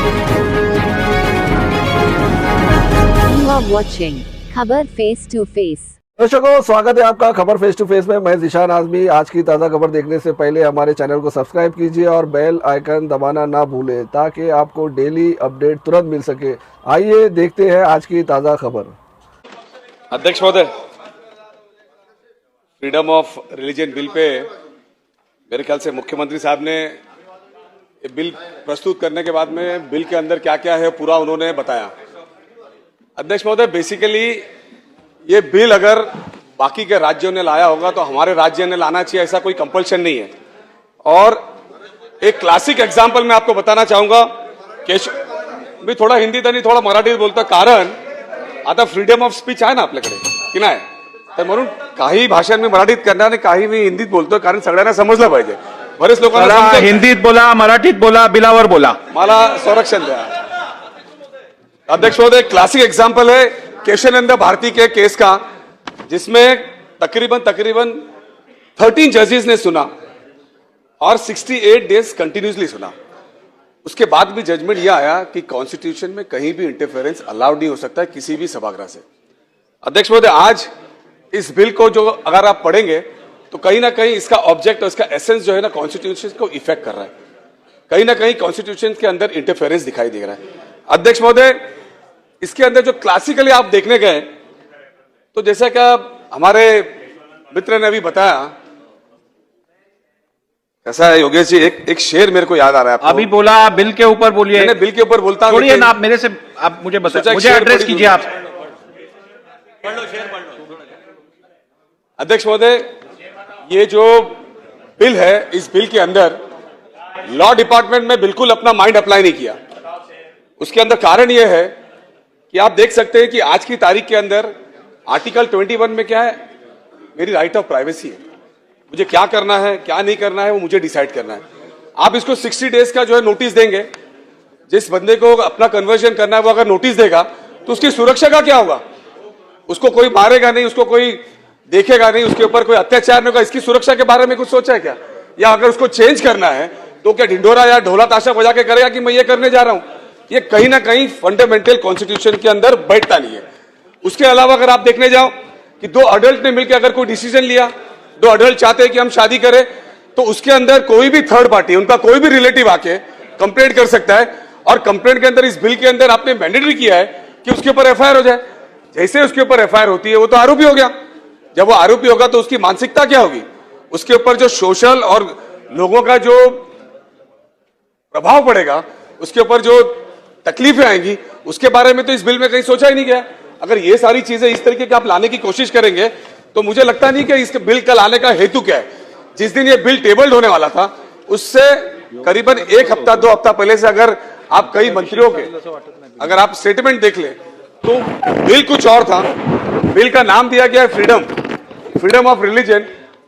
You are watching खबर face to face. दर्शकों, स्वागत है आपका खबर फेस टू फेस में। मैं ज़ीशान आज़मी। आज की ताज़ा खबर देखने से पहले हमारे चैनल को सब्सक्राइब कीजिए और बेल आइकन दबाना ना भूलें ताकि आपको डेली अपडेट तुरंत मिल सके। आइए देखते हैं आज की ताज़ा खबर। अध्यक्ष महोदय, freedom of religion bill pay मेरे ख्याल से मुख्यमंत्री साहब ने ये बिल प्रस्तुत करने के बाद में बिल के अंदर क्या क्या है पूरा उन्होंने बताया। अध्यक्ष महोदय, बेसिकली ये बिल अगर बाकी के राज्यों ने लाया होगा तो हमारे राज्य ने लाना चाहिए, ऐसा कोई कंपल्शन नहीं है। और एक क्लासिक एग्जाम्पल मैं आपको बताना चाहूंगा कि मी थोडा हिंदीत आणि थोडा मराठीत बोलतो, कारण आता फ्रीडम ऑफ स्पीच आहे ना आपल्याकडे की नाही, तर म्हणून काही भाषा मी मराठीत करणार आणि काही मी हिंदीत बोलतोय, कारण सगळ्यांना समजलं पाहिजे। बरेच लोकांना हिंदीत बोला, मराठीत बोला, बिलावर बोला, मला संरक्षण द्या। अध्यक्ष महोदय, क्लासिक एग्जाम्पल है केशवानंद भारती के केस का, जिसमें तकरीबन 13 जजेस ने सुना और 68 डेज कंटिन्यूसली सुना। उसके बाद भी जजमेंट यह आया कि कॉन्स्टिट्यूशन में कहीं भी इंटरफेरेंस अलाउड नहीं हो सकता है किसी भी सभागृह से। अध्यक्ष महोदय, आज इस बिल को जो अगर आप पढ़ेंगे तो कहीं ना कहीं इसका ऑब्जेक्ट और इसका एसेंस जो है ना कॉन्स्टिट्यूशन को इफेक्ट कर रहा है, कहीं ना कहीं कॉन्स्टिट्यूशन के अंदर इंटरफेरेंस दिखाई दे रहा है। अध्यक्ष महोदय, इसके अंदर जो क्लासिकली आप देखने गए तो जैसा कि हमारे मित्र ने अभी बताया, ऐसा है योगेश जी, एक शेर मेरे को याद आ रहा है। अभी बोला, बिल के ऊपर बोलिए। मैंने बिल के ऊपर बोलता हूं, छोड़िए ना, आप मेरे से, आप मुझे बताइए, मुझे एड्रेस कीजिए आप। अध्यक्ष महोदय, ये जो बिल है, इस बिल के अंदर लॉ डिपार्टमेंट में बिल्कुल अपना माइंड अप्लाई नहीं किया। उसके अंदर कारण यह है कि आप देख सकते हैं कि आज की तारीख के अंदर आर्टिकल 21 में क्या है, मेरी राइट ऑफ प्राइवेसी है, मुझे क्या करना है क्या नहीं करना है वो मुझे डिसाइड करना है। आप इसको 60 डेज का जो है नोटिस देंगे, जिस बंदे को अपना कन्वर्जन करना है वो अगर नोटिस देगा तो उसकी सुरक्षा का क्या होगा? उसको कोई मारेगा नहीं, उसको कोई देखेगा नहीं, उसके ऊपर कोई अत्याचार नहीं होगा। इसकी सुरक्षा के बारे में कुछ सोचा है क्या? या अगर उसको चेंज करना है तो क्या ढिंडोरा या ढोला ताशा बजा के करेगा कि मैं ये करने जा रहा हूं? ये कहीं ना कहीं फंडामेंटल कॉन्स्टिट्यूशन के अंदर बैठता नहीं है। उसके अलावा अगर आप देखने जाओ कि दो अडल्ट ने मिलकर अगर कोई डिसीजन लिया, दो अडल्ट चाहते हैं कि हम शादी करें, तो उसके अंदर कोई भी थर्ड पार्टी, उनका कोई भी रिलेटिव आके कंप्लेंट कर सकता है। और कंप्लेंट के अंदर इस बिल के अंदर आपने मैंडेटरी किया है कि उसके ऊपर एफआईआर हो जाए। जैसे उसके ऊपर एफआईआर होती है वो तो आरोपी हो गया। जब वो आरोपी होगा तो उसकी मानसिकता क्या होगी, उसके ऊपर जो सोशल और लोगों का जो प्रभाव पड़ेगा, उसके ऊपर जो तकलीफें आएंगी, उसके बारे में तो इस बिल में कहीं सोचा ही नहीं गया। अगर ये सारी चीजें इस तरीके की आप लाने की कोशिश करेंगे तो मुझे लगता नहीं कि इस बिल का लाने का हेतु क्या है। जिस दिन ये बिल टेबल्ड होने वाला था उससे करीबन 1 हफ्ता 2 हफ्ता पहले से अगर आप कई मंत्रियों के अगर आप स्टेटमेंट देख ले तो बिल कुछ और था। बिल का नाम दिया गया फ्रीडम ऑफ रिलीजन,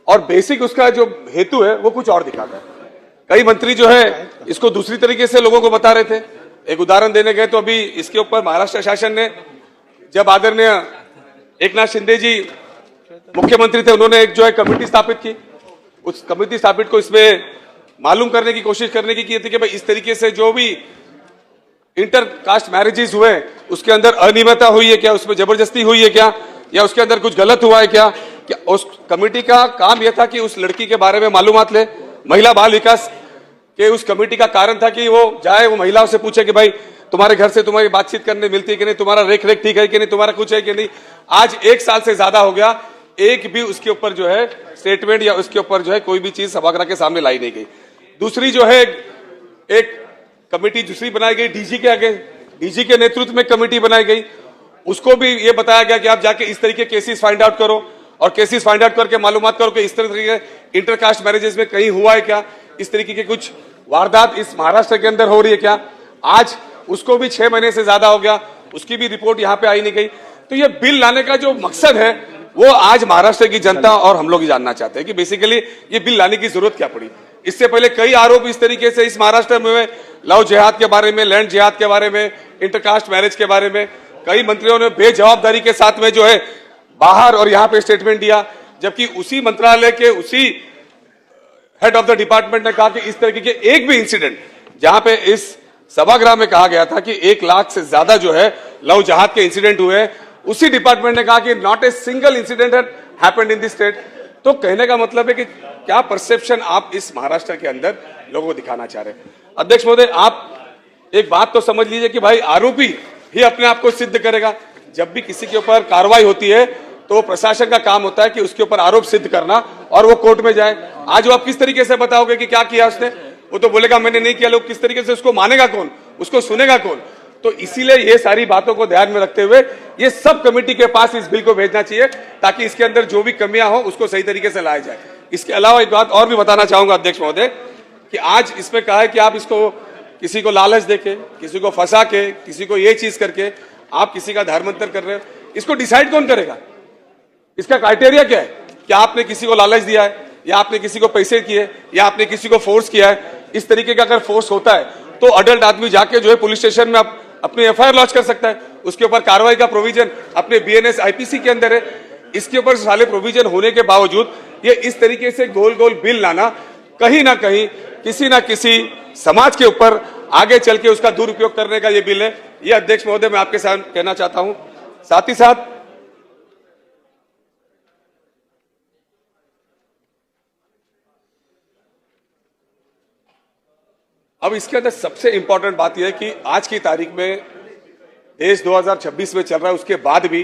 और बेसिक उसका जो हेतु है वो कुछ और दिखाता है। कई मंत्री जो है इसको दूसरी तरीके से लोगों को बता रहे थे। एक उदाहरण देने गए तो अभी इसके ऊपर महाराष्ट्र शासन ने, जब आदरणीय एकनाथ शिंदे जी मुख्यमंत्री थे, उन्होंने एक जो है कमेटी स्थापित की। उस कमेटी स्थापित को इसमें मालूम करने की कोशिश करने की थी कि भाई इस तरीके से जो भी इंटर कास्ट मैरिजेस हुए उसके अंदर अनियमितता हुई है क्या, उसमें जबरदस्ती हुई है क्या, या उसके अंदर कुछ गलत हुआ है क्या। उस कमेटी का काम यह था कि उस लड़की के बारे में मालूमात ले। महिला बाल विकास के उस कमेटी का कारण था कि वो जाए, वो महिलाओं से पूछे कि भाई तुम्हारे घर से तुम्हारी बातचीत करने मिलती है कि नहीं, तुम्हारा रेख रेख ठीक है कि नहीं, तुम्हारा कुछ है कि नहीं। आज 1 साल से ज्यादा हो गया, एक भी उसके ऊपर जो है स्टेटमेंट या उसके ऊपर जो है कोई भी चीज सभागृह के सामने लाई नहीं गई। दूसरी जो है एक कमेटी दूसरी बनाई गई डीजी के आगे, डीजी के नेतृत्व में कमेटी बनाई गई। उसको भी ये बताया गया कि आप जाके इस तरीके केसेस फाइंड आउट करो और केसेस फाइंड आउट करके मालूमात करो कि इस तरीके इंटरकास्ट मैरिजेस में कहीं हुआ है क्या, इस तरीके के कुछ वारदात इस महाराष्ट्र के अंदर हो रही है क्या। आज उसको भी 6 महीने से ज्यादा हो गया, उसकी भी रिपोर्ट यहाँ पे आई नहीं गई। तो ये बिल लाने का जो मकसद है वो आज महाराष्ट्र की जनता और हम लोग ही जानना चाहते हैं कि बेसिकली ये बिल लाने की जरूरत क्या पड़ी। इससे पहले कई आरोप इस तरीके से इस महाराष्ट्र में लव जिहाद के बारे में, लैंड जिहाद के बारे में, इंटरकास्ट मैरिज के बारे में कई मंत्रियों ने बेजवाबदारी के साथ में जो है बाहर और यहाँ पे स्टेटमेंट दिया, जबकि उसी मंत्रालय के उसी हेड ऑफ द डिपार्टमेंट ने कहा कि इस तरीके के एक भी इंसिडेंट जहां पे इस सभागृह में कहा गया था कि 1 लाख से ज्यादा जो है लव जहाद के इंसिडेंट हुए, उसी डिपार्टमेंट ने कहा कि not a single incident had happened in this state. तो कहने का मतलब है कि क्या परसेप्शन आप इस महाराष्ट्र के अंदर लोगों को दिखाना चाह रहे हैं। अध्यक्ष महोदय, आप एक बात तो समझ लीजिए कि भाई आरोपी ही अपने आप को सिद्ध करेगा। जब भी किसी के ऊपर कार्रवाई होती है तो प्रशासन का काम होता है कि उसके ऊपर आरोप सिद्ध करना और वो कोर्ट में जाए। आज वो आप किस तरीके से बताओगे कि क्या किया उसने? वो तो बोलेगा मैंने नहीं किया। लोग किस तरीके से उसको मानेगा कौन, उसको सुनेगा कौन? तो इसीलिए ये सारी बातों को ध्यान में रखते हुए ये सब कमेटी के पास इस बिल को भेजना चाहिए ताकि इसके अंदर जो भी कमियां हो उसको सही तरीके से लाया जाए। इसके अलावा एक बात और भी बताना चाहूंगा अध्यक्ष महोदय कि आज इसमें कहा है कि आप इसको किसी को लालच देके, किसी को फंसा के, किसी को ये चीज करके आप किसी का धर्मांतर कर रहे हो। इसको डिसाइड कौन करेगा? इसका क्राइटेरिया क्या है? क्या आपने किसी को लालच दिया है, या आपने किसी को पैसे किए, या आपने किसी को फोर्स किया है? इस तरीके का अगर फोर्स होता है तो अडल्ट आदमी जाके जो है पुलिस स्टेशन में अपनी एफआईआर लॉन्च कर सकता है। उसके ऊपर कार्रवाई का प्रोविजन अपने बीएनएस आईपीसी के अंदर है। इसके ऊपर सारे प्रोविजन होने के बावजूद ये इस तरीके से गोल गोल बिल लाना कहीं ना कहीं किसी ना किसी समाज के ऊपर आगे चल के उसका दुरुपयोग करने का ये बिल है। ये अध्यक्ष महोदय मैं आपके साथ कहना चाहता हूं। साथ ही साथ अब इसके अंदर सबसे इंपॉर्टेंट बात यह है कि आज की तारीख में देश 2026 में चल रहा है, उसके बाद भी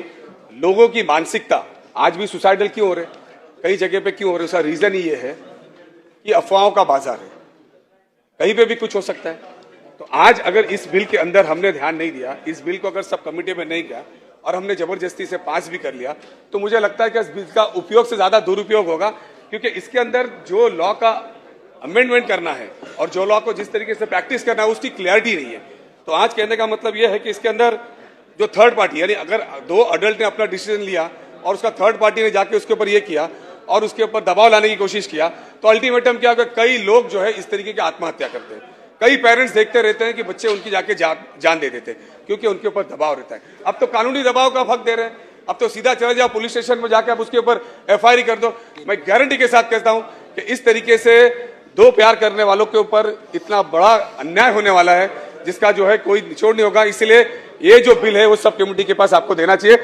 लोगों की मानसिकता आज भी सुसाइडल क्यों हो रहे, कई जगह पे क्यों हो रहे? उसका रीजन ही ये है कि अफवाहों का बाजार है, कहीं पे भी कुछ हो सकता है। तो आज अगर इस बिल के अंदर हमने ध्यान नहीं दिया, इस बिल को अगर सब कमेटी में नहीं गया और हमने जबरदस्ती से पास भी कर लिया, तो मुझे लगता है कि इस बिल का उपयोग से ज्यादा दुरुपयोग होगा। क्योंकि इसके अंदर जो लॉ का अमेंडमेंट करना है और जो लॉ को जिस तरीके से प्रैक्टिस करना है उसकी क्लैरिटी नहीं है। तो आज कहने का मतलब यह है कि इसके अंदर जो थर्ड पार्टी, यानी अगर 2 अडल्ट ने अपना डिसीजन लिया और उसका थर्ड पार्टी ने जाके उसके ऊपर ये किया और उसके ऊपर दबाव लाने की कोशिश किया, तो अल्टीमेटम क्या होगा? कई लोग जो है इस तरीके की आत्महत्या करते हैं। कई पेरेंट्स देखते रहते हैं कि बच्चे उनकी जाके जान दे देते हैं क्योंकि उनके ऊपर दबाव रहता है। अब तो कानूनी दबाव का हक दे रहे हैं, अब तो सीधा चले जाओ पुलिस स्टेशन में जाके आप उसके ऊपर एफआईआर कर दो। मैं गारंटी के साथ कहता हूं कि इस तरीके से 2 प्यार करने वालों के ऊपर इतना बड़ा अन्याय होने वाला है जिसका जो है कोई निचोड़ नहीं होगा। इसलिए ये जो बिल है वो सब कमेटी के पास आपको देना चाहिए।